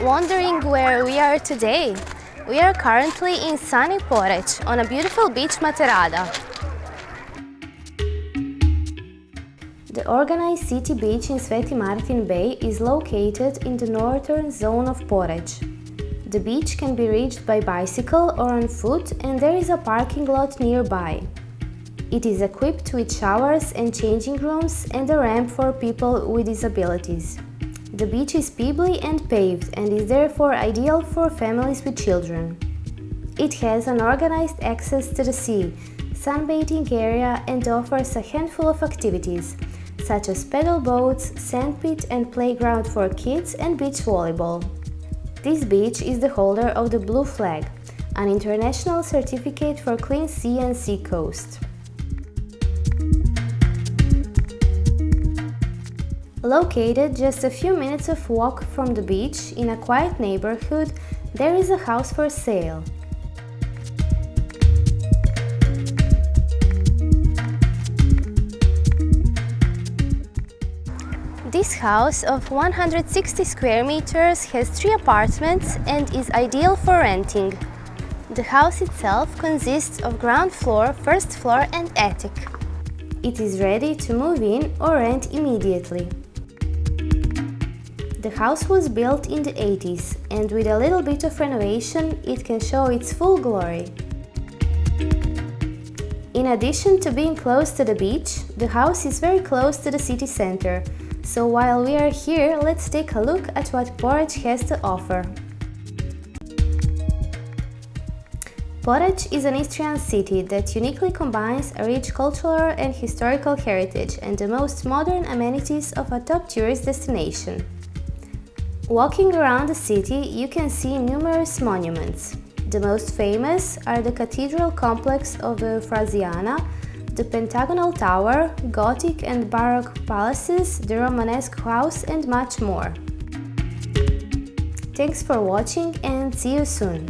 Wondering where we are today? We are currently in sunny Poreč on a beautiful beach Materada. The organized city beach in Sveti Martin Bay is located in the northern zone of Poreč. The beach can be reached by bicycle or on foot, and there is a parking lot nearby. It is equipped with showers and changing rooms and a ramp for people with disabilities. The beach is pebbly and paved and is therefore ideal for families with children. It has an organized access to the sea, sunbathing area, and offers a handful of activities, such as paddle boats, sandpit and playground for kids, and beach volleyball. This beach is the holder of the Blue Flag, an international certificate for clean sea and sea coast. Located just a few minutes of walk from the beach in a quiet neighborhood, there is a house for sale. This house of 160 square meters has 3 apartments and is ideal for renting. The house itself consists of ground floor, first floor and attic. It is ready to move in or rent immediately. The house was built in the 80s, and with a little bit of renovation, it can show its full glory. In addition to being close to the beach, the house is very close to the city center, so while we are here, let's take a look at what Poreč has to offer. Poreč is an Istrian city that uniquely combines a rich cultural and historical heritage and the most modern amenities of a top tourist destination. Walking around the city, you can see numerous monuments. The most famous are the cathedral complex of the Frasiana, the Pentagonal Tower, Gothic and Baroque palaces, the Romanesque house, and much more. Thanks for watching and see you soon!